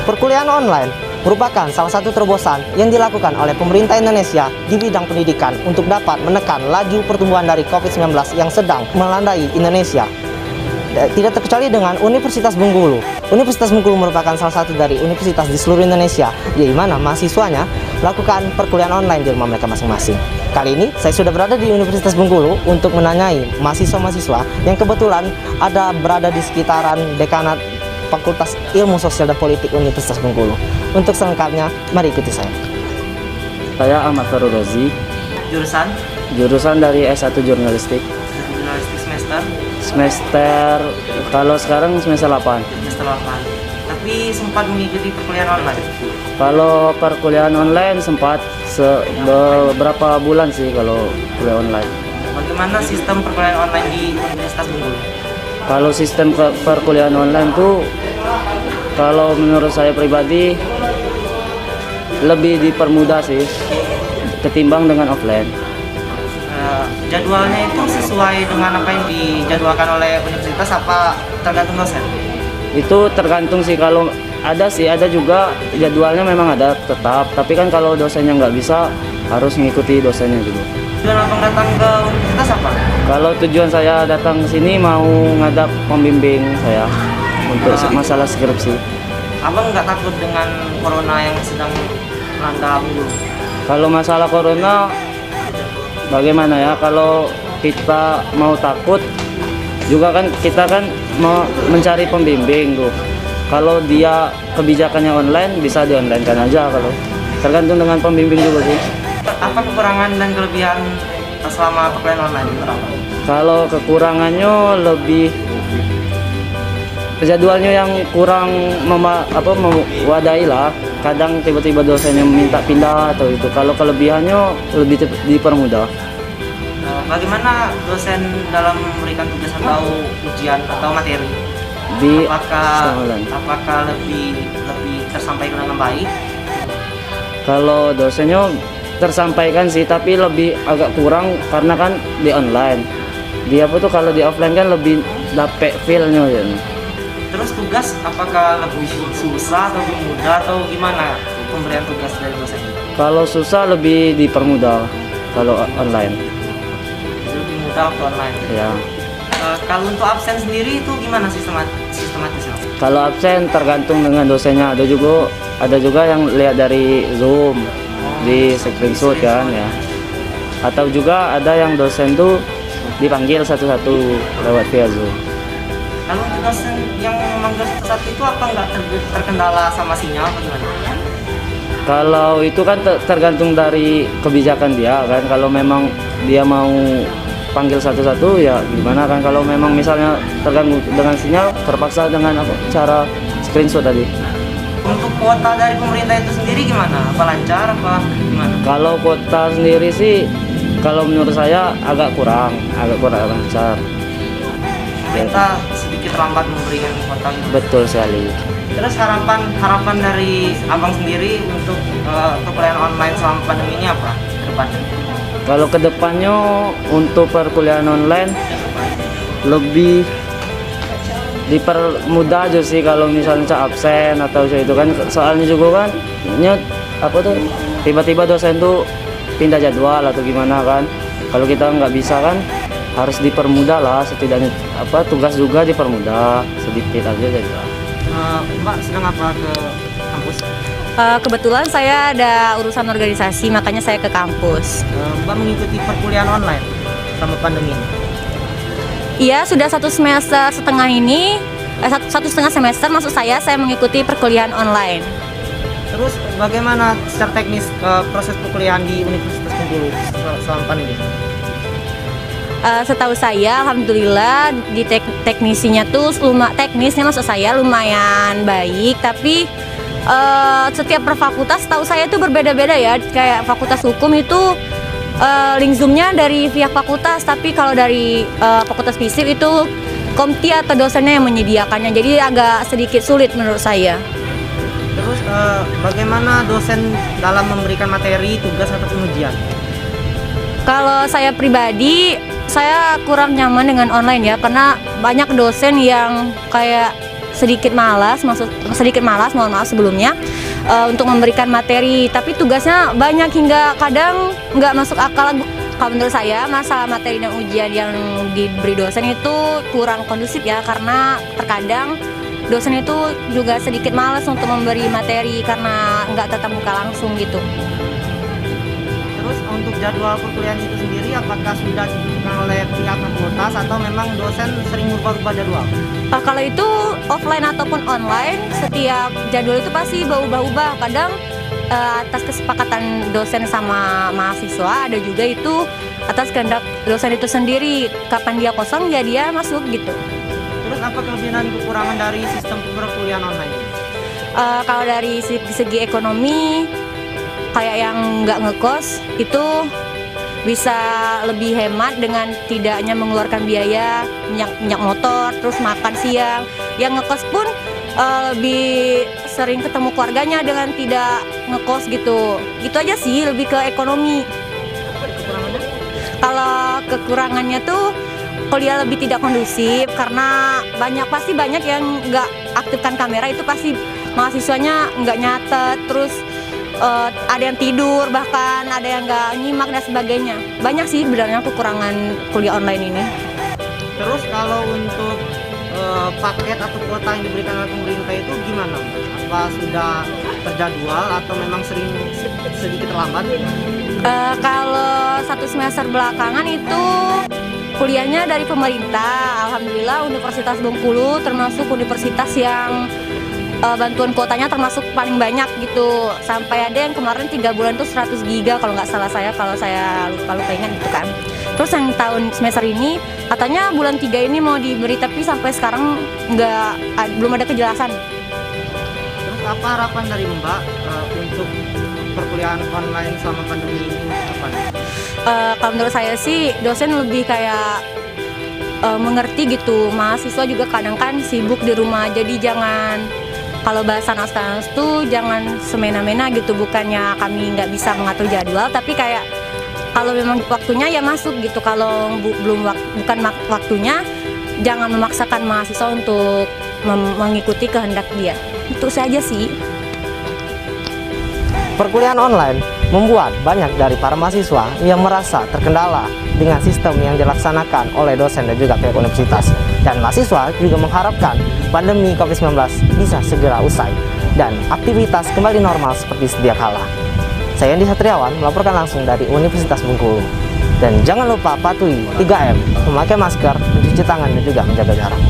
Perkuliahan online merupakan salah satu terobosan yang dilakukan oleh pemerintah Indonesia di bidang pendidikan untuk dapat menekan laju pertumbuhan dari COVID-19 yang sedang melandai Indonesia. Tidak terkecuali dengan Universitas Bengkulu. Universitas Bengkulu merupakan salah satu dari universitas di seluruh Indonesia, di mana mahasiswanya melakukan perkuliahan online di rumah mereka masing-masing. Kali ini saya sudah berada di Universitas Bengkulu untuk menanyai mahasiswa-mahasiswa yang kebetulan ada berada di sekitaran dekanat Fakultas Ilmu Sosial dan Politik Universitas Bengkulu. Untuk selengkapnya, mari ikuti saya. Saya Ahmad Farul Rozi. Jurusan? Jurusan dari S1 Jurnalistik. Jurnalistik semester? Semester, kalau sekarang semester 8. Semester 8. Tapi sempat mengikuti perkuliahan online? Kalau perkuliahan online sempat beberapa bulan sih kalau kuliah online. Bagaimana sistem perkuliahan online di Universitas Bengkulu? Kalau sistem perkuliahan online tuh, kalau menurut saya pribadi lebih dipermudah sih ketimbang dengan offline. Jadwalnya itu sesuai dengan apa yang dijadwalkan oleh universitas apa tergantung dosen? Itu tergantung sih, kalau ada juga jadwalnya memang ada tetap, tapi kan kalau dosennya nggak bisa harus mengikuti dosennya juga. Tujuan abang datang ke universitas apa? Kalau tujuan saya datang ke sini mau ngadap pembimbing saya untuk masalah skripsi. Abang nggak takut dengan corona yang sedang melanda Bengkulu? Kalau masalah corona bagaimana ya, kalau kita mau takut juga kan kita kan mau mencari pembimbing tuh. Kalau dia kebijakannya online bisa di online kan aja, kalau tergantung dengan pembimbing juga sih. Apa kekurangan dan kelebihan selama perkuliahan online menurut abang? Kalau kekurangannya lebih jadwalnya yang kurang mewadahi lah. Kadang tiba-tiba dosen yang minta pindah atau itu. Kalau kelebihannya lebih dipermudah. Bagaimana dosen dalam memberikan tugas atau ujian atau materi? Apakah lebih tersampaikan dengan baik? Kalau dosennya tersampaikan sih, tapi lebih agak kurang karena kan di online. Dia kalau di offline kan lebih dapet feel-nya ya. Terus tugas apakah lebih susah atau lebih mudah atau gimana pemberian tugas dari dosen? Kalau susah lebih dipermudah kalau online. Lebih mudah waktu online. Ya. Kalau untuk absen sendiri itu gimana sistematisnya? Kalau absen tergantung dengan dosennya. Ada juga yang lihat dari Zoom, di screenshot kan ya. Atau juga ada yang dosen tuh dipanggil satu-satu lewat via Zoom. Kalau dosen yang memanggil satu-satu itu apa nggak terkendala sama sinyal atau gimana? Kalau itu kan tergantung dari kebijakan dia kan. Kalau memang dia mau panggil satu-satu ya gimana kan. Kalau memang misalnya terganggu dengan sinyal, terpaksa dengan cara screenshot tadi. Untuk kuota dari pemerintah itu sendiri gimana? Apa lancar apa gimana? Kalau kuota sendiri sih, kalau menurut saya agak kurang lancar. Pemerintah sedikit lambat memberikan kuota. Betul sekali. Terus harapan dari abang sendiri untuk perkuliahan online selama pandemi ini apa ke depannya? Kalau kedepannya untuk perkuliahan online lebih dipermudah aja sih, kalau misalnya absen atau itu kan, soalnya juga kan tiba-tiba dosen tuh pindah jadwal atau gimana kan. Kalau kita nggak bisa kan harus dipermudah lah, setidaknya tugas juga dipermudah sedikit aja jadi. Mbak sedang apa ke kampus? Kebetulan saya ada urusan organisasi, makanya saya ke kampus. Mbak mengikuti perkuliahan online selama pandemi ini? Iya, sudah 1,5 semester ini, 1,5 semester maksud saya mengikuti perkuliahan online. Terus bagaimana secara teknis proses perkuliahan di Universitas Bengkulu selama pandemi? Setahu saya, alhamdulillah di teknisnya tuh teknisnya maksud saya lumayan baik, tapi setiap per fakultas setahu saya itu berbeda-beda ya. Kayak fakultas hukum itu link zoomnya dari pihak fakultas, tapi kalau dari fakultas fisip itu komti atau dosennya yang menyediakannya, jadi agak sedikit sulit menurut saya. Terus bagaimana dosen dalam memberikan materi, tugas ataupun ujian? Kalau saya pribadi, saya kurang nyaman dengan online ya, karena banyak dosen yang kayak sedikit malas, mohon maaf sebelumnya, untuk memberikan materi, tapi tugasnya banyak hingga kadang nggak masuk akal. Kalau menurut saya masalah materi dan ujian yang diberi dosen itu kurang kondusif ya, karena terkadang dosen itu juga sedikit malas untuk memberi materi karena nggak tatap muka langsung gitu. Terus untuk jadwal perkuliahan itu sendiri apakah sudah ditentukan oleh pihak fakultas atau memang dosen sering berubah-ubah jadwal? Kalau itu offline ataupun online, setiap jadwal itu pasti berubah-ubah. Kadang atas kesepakatan dosen sama mahasiswa, ada juga itu atas kehendak dosen itu sendiri. Kapan dia kosong ya dia masuk gitu. Terus apa kelebihan dan kekurangan dari sistem perkuliahan online ini? Kalau dari segi ekonomi, kayak yang nggak ngekos itu bisa lebih hemat dengan tidaknya mengeluarkan biaya minyak motor, terus makan siang. Yang ngekos pun lebih sering ketemu keluarganya dengan tidak ngekos gitu. Gitu aja sih, lebih ke ekonomi. Kekurangannya? Kalau kekurangannya tuh kuliah lebih tidak kondusif karena pasti banyak yang nggak aktifkan kamera, itu pasti mahasiswanya nggak nyatet, terus ada yang tidur, bahkan ada yang nggak nyimak dan sebagainya. Banyak sih sebenarnya kekurangan kuliah online ini. Terus kalau untuk paket atau kuota yang diberikan oleh pemerintah itu gimana? Apa sudah terjadwal atau memang sedikit terlambat? Kalau 1 semester belakangan itu kuliahnya dari pemerintah. Alhamdulillah Universitas Bengkulu termasuk universitas yang bantuan kuotanya termasuk paling banyak gitu. Sampai ada yang kemarin 3 bulan tuh 100 giga kalau nggak salah saya, kalau saya lupa ingat gitu kan. Terus yang tahun semester ini katanya bulan 3 ini mau diberi, tapi sampai sekarang belum ada kejelasan. Terus apa harapan dari Mbak untuk perkuliahan online selama pandemi ini? Kalau menurut saya sih dosen lebih kayak mengerti gitu. Mahasiswa juga kadang kan sibuk di rumah, jadi jangan, kalau bahasa anak-anak tuh jangan semena-mena gitu. Bukannya kami nggak bisa mengatur jadwal, tapi kayak kalau memang waktunya ya masuk gitu. Kalau bukan waktunya, jangan memaksakan mahasiswa untuk mengikuti kehendak dia. Itu saja sih. Perkuliahan online membuat banyak dari para mahasiswa yang merasa terkendala dengan sistem yang dilaksanakan oleh dosen dan juga pihak universitas. Dan mahasiswa juga mengharapkan pandemi COVID-19 bisa segera usai dan aktivitas kembali normal seperti sedia kala. Saya Andi Satriawan melaporkan langsung dari Universitas Bengkulu. Dan jangan lupa patuhi 3M, memakai masker, mencuci tangan dan juga menjaga jarak.